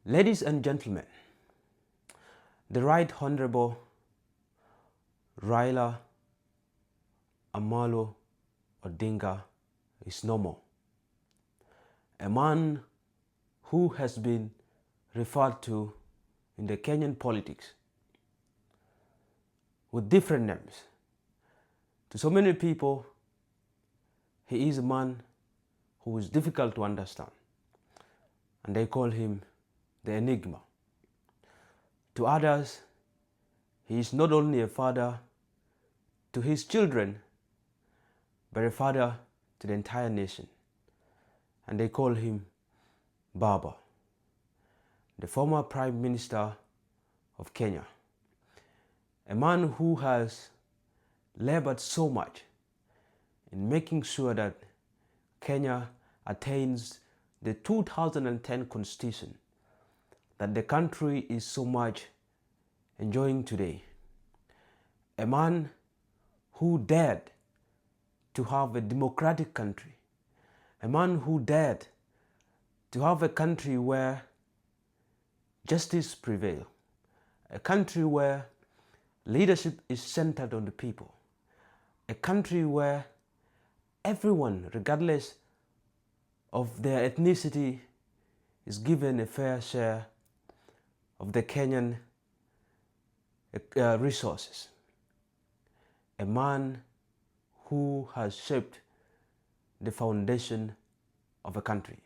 Ladies and gentlemen, the Right Honorable Raila Amollo Odinga is no more. A man who has been referred to in the Kenyan politics with different names. To so many people, he is a man who is difficult to understand, and they call him the Enigma. To others, he is not only a father to his children, but a father to the entire nation, and they call him Baba, the former Prime Minister of Kenya, a man who has labored so much in making sure that Kenya attains the 2010 Constitution that the country is so much enjoying today. A man who dared to have a democratic country. A man who dared to have a country where justice prevails. A country where leadership is centered on the people. A country where everyone, regardless of their ethnicity, is given a fair share of the Kenyan resources. A man who has shaped the foundation of a country.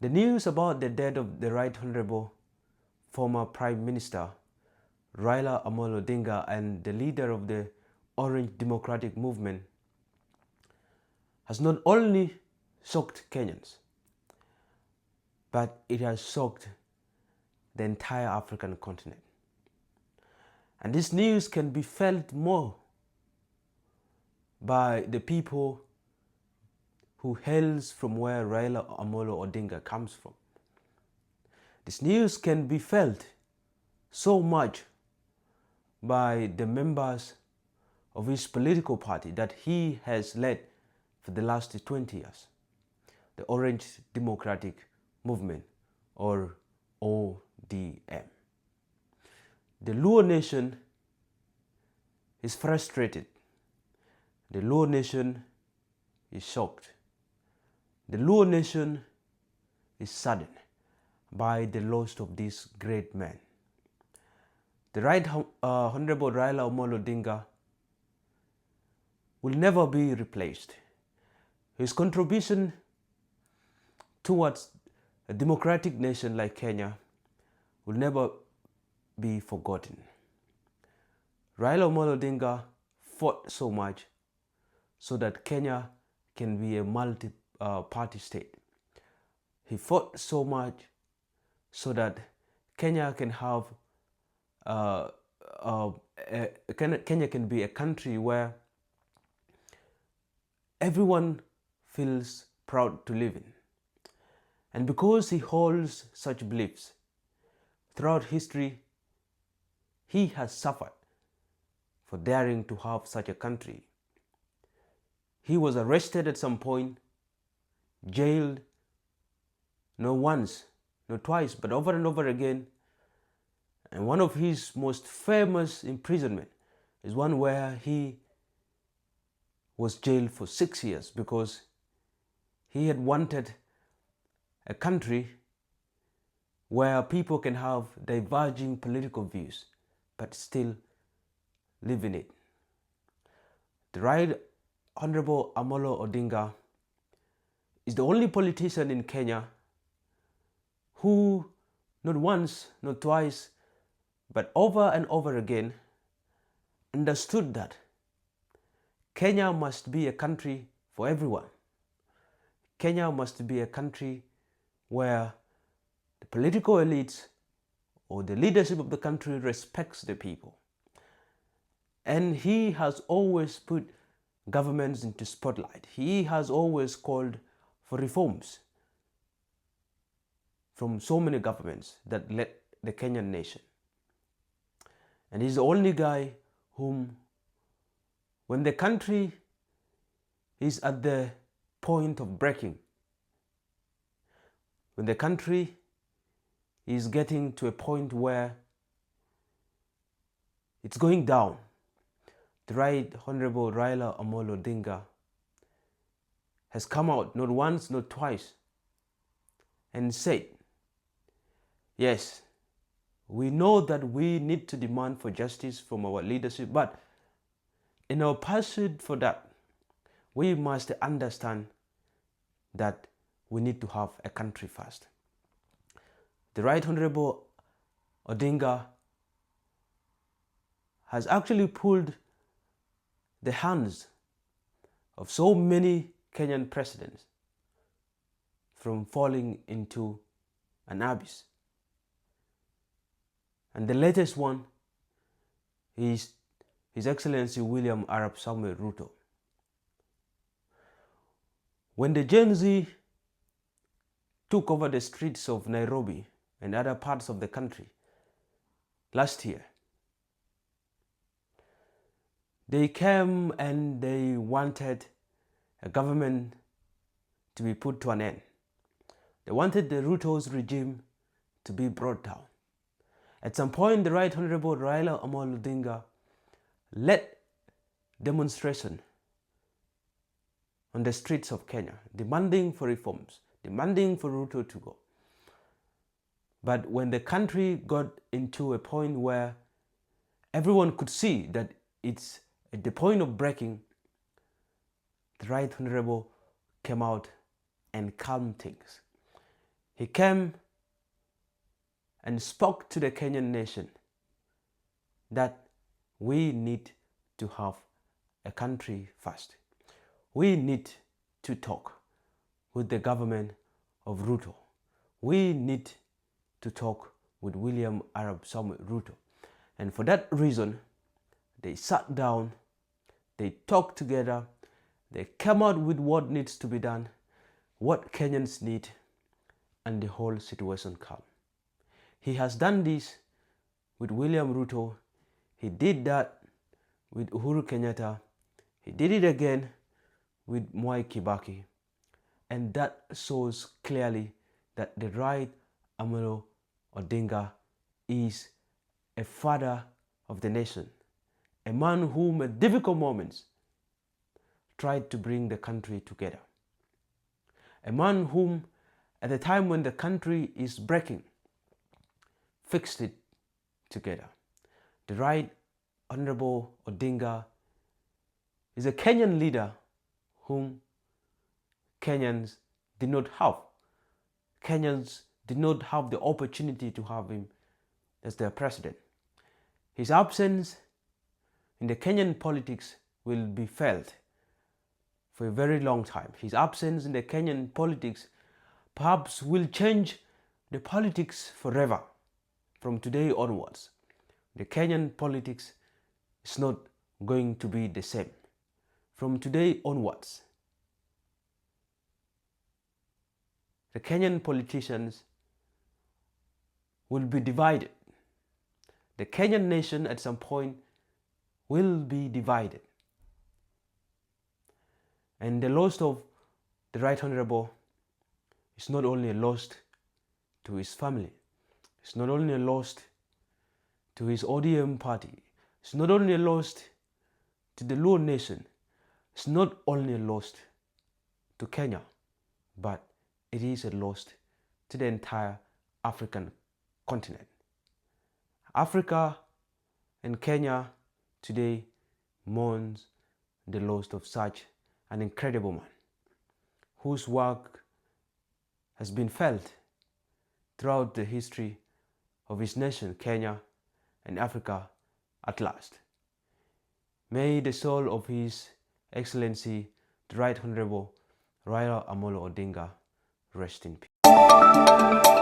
The news about the death of the Right Honorable former Prime Minister Raila Amollo Odinga and the leader of the Orange Democratic Movement has not only shocked Kenyans, but it has shocked the entire African continent. And this news can be felt more by the people who hails from where Raila Amollo Odinga comes from. This news can be felt so much by the members of his political party that he has led for the last 20 years, the Orange Democratic Movement, or ODM. The Luo nation is frustrated. The Luo nation is shocked. The Luo nation is saddened by the loss of this great man. The Right Honorable Raila Amollo Odinga will never be replaced. His contribution towards a democratic nation like Kenya will never be forgotten. Raila Amollo Odinga fought so much so that Kenya can be a multi-party state. He fought so much so that Kenya can have Kenya can be a country where everyone feels proud to live in. And because he holds such beliefs, throughout history, he has suffered for daring to have such a country. He was arrested at some point, jailed, not once, not twice, but over and over again. And one of his most famous imprisonment is one where he was jailed for 6 years because he had wanted a country where people can have diverging political views but still live in it. The Right Honorable Amollo Odinga is the only politician in Kenya who not once, not twice, but over and over again understood that Kenya must be a country for everyone. Kenya must be a country where the political elites or the leadership of the country respects the people. And he has always put governments into spotlight. He has always called for reforms from so many governments that led the Kenyan nation. And he's the only guy whom, when the country is at the point of breaking, when the country is getting to a point where it's going down. The Right Honorable Raila Amollo Odinga has come out not once, not twice, and said, yes, we know that we need to demand for justice from our leadership, but in our pursuit for that, we must understand that we need to have a country first. The Right Honorable Odinga has actually pulled the hands of so many Kenyan presidents from falling into an abyss. And the latest one is His Excellency William Arap Samuel Ruto. When the Gen Z took over the streets of Nairobi and other parts of the country last year, they came and they wanted a government to be put to an end. They wanted the Ruto's regime to be brought down. At some point, the Right Honorable Raila Amollo Odinga led demonstration on the streets of Kenya, demanding for reforms, demanding for Ruto to go. But when the country got into a point where everyone could see that it's at the point of breaking, the Right Honorable came out and calmed things. He came and spoke to the Kenyan nation that we need to have a country first. We need to talk with the government of Ruto. We need to talk with William Arap Samuel Ruto. And for that reason, they sat down, they talked together, they came out with what needs to be done, what Kenyans need, and the whole situation calm. He has done this with William Ruto. He did that with Uhuru Kenyatta. He did it again with Mwai Kibaki. And that shows clearly that the Right Amollo Odinga is a father of the nation, a man whom at difficult moments tried to bring the country together, a man whom at the time when the country is breaking, fixed it together. The Right Honorable Odinga is a Kenyan leader whom Kenyans did not have. Kenyans did not have the opportunity to have him as their president. His absence in the Kenyan politics will be felt for a very long time. His absence in the Kenyan politics perhaps will change the politics forever. From today onwards, the Kenyan politics is not going to be the same. From today onwards, the Kenyan politicians will be divided. The Kenyan nation at some point will be divided. And the loss of the Right Honorable is not only a loss to his family, it's not only a loss to his ODM party, it's not only a loss to the Luo nation, it's not only a loss to Kenya, but it is a loss to the entire African continent. Africa and Kenya today mourns the loss of such an incredible man, whose work has been felt throughout the history of his nation, Kenya, and Africa at last. May the soul of His Excellency, the Right Honorable Raila Amollo Odinga, rest in peace.